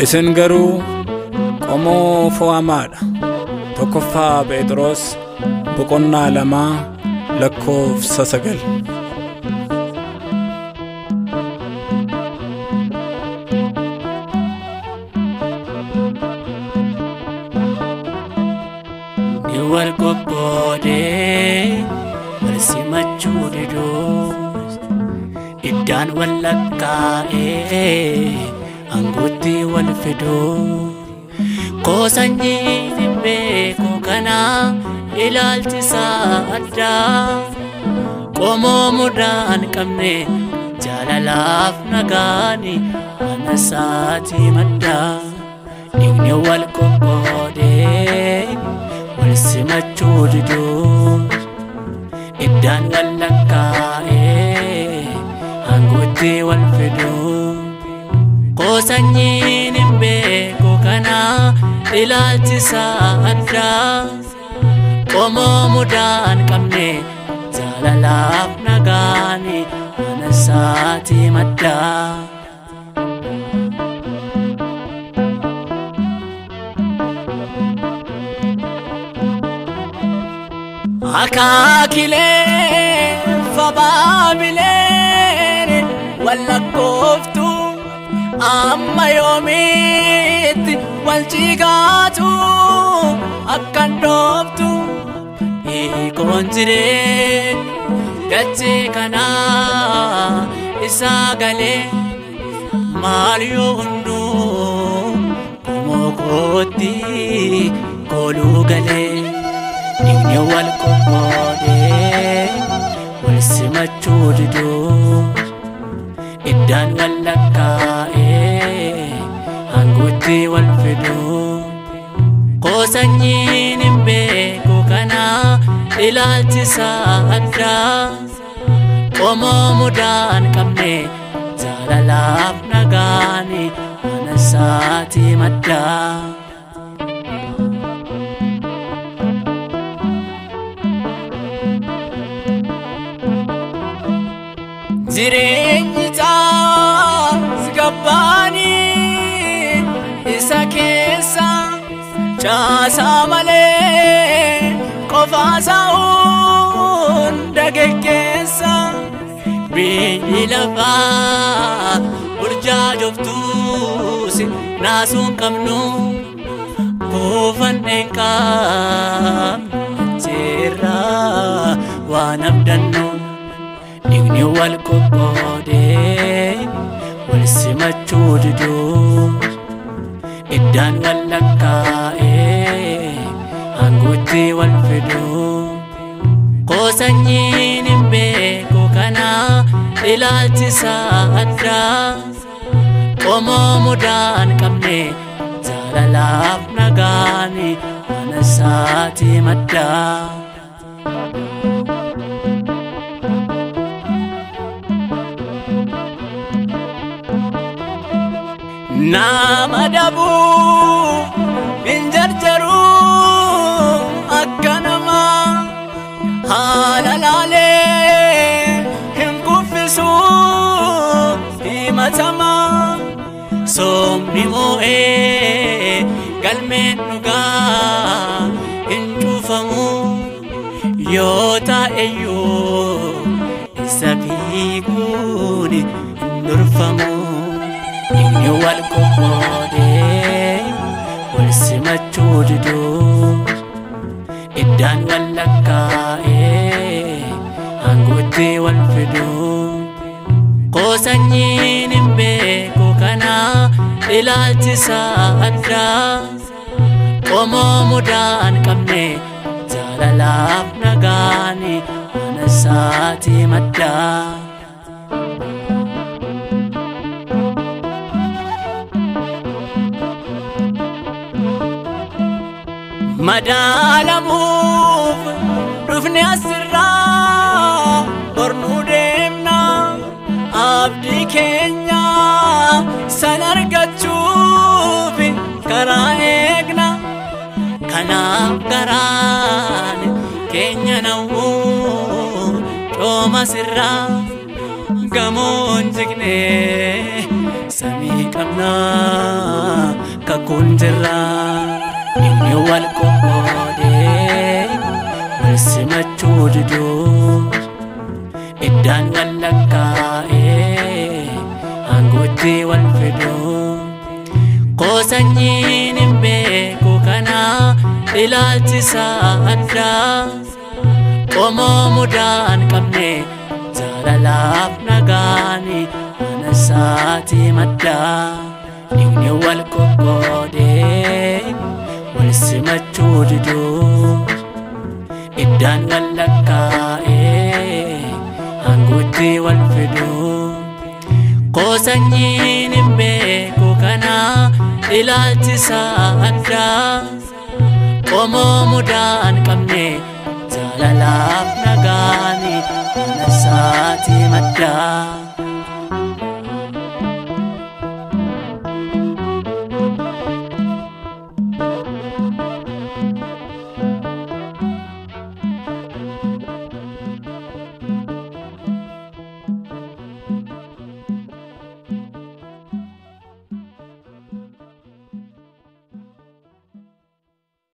isin garuu qomoo fo'amaadha. Tokkoffaa Phexros boqonnaa 2:9. Wal qoqqoodee wal simachuu diduus iddaan wal lakkaa'ee aangotti wal fiduu koosanyii hin beeku kana ilaalchisaa addaa qomoo mudaan qabne jaalalaaf nagaani mana isaatii maddaa dhiigni wal qoqqoodee wal simachuu diduus iddaan wal lakkaa'ee aangotti wal fiduu koosanyiin hin beeku kana ilaalchisaa addaa qomoo mudaan qabne jaalalaaf nagaani mana isaatii maddaa. Akaakilee fabaabileen wallakkooftu amma yoomiitti wal cigaatu akkan dhooftu hiikoon jireenya dachee kanaa isaa galee maal yoo hunduu qomoo kootti kooluu galee. Dhiigni wal qoqqoodee wal simachuu diduus iddaan wal lakkaa'ee aangotti wal fiduu koosanyiin hin beeku kana ilaalchisaa addaa qomoo mudaan qabne jaalalaaf nagaani mana isaatii maddaa. Jireenyi taas gabbaanii isa keessa caasaa malee qofaasaa hunda geggeessa biyyi lafaa burjaajoftuus naasuun qabnu kuufanneen qabnu acheerraa waan abdannu. Dhiigni wal qoqqoodee wal simachuu diduus iddaan wal lakkaa'ee aangotti wal fiduu koosanyiin hin beeku kana ilaalchisaa addaa qomoo mudaan qabne jaalalaaf nagaani mana isaatii maddaa. Nama dabuu hin jarjaru akka namaa haala laalee hin kuffisu himatamaa soomni moo'ee galmeen dhugaa hin cufamu yoo ta'eyyuu isa fiiguun hin durfamu. Dhiigni wal qoqqoodee wal simachuu diduus iddaan wal lakkaa'ee aangotti wal fiduu koosanyiin hin beeku kana ilaalchisaa addaa qomoo mudaan qabne jaalalaaf nagaani mana isaatii maddaa. Madaalamuuf dhufne asirraa bornuu deemna abdii keenya san argachuuf karaa eegna kanaaf garaan keenya nawwuu cooma sirraa gamoon jignee samii qabna simachuu diduu iddaan wallakkaa'ee aangootti wal fiduu qoosanyiin hin beeku kana ilaalchisaa addaa qomoo mudaan qabne jaalalaaf nagaani anasaati maddaa dhiigni wal qoqqoodee wal simachuu diduu iddaan wallakkaa'ee aangootti wal fiduu qoosanyiin hin beeku kana ilaalchisaa addaa qomoo mudaan qabne jaalalaaf nagaani anasaati maddaa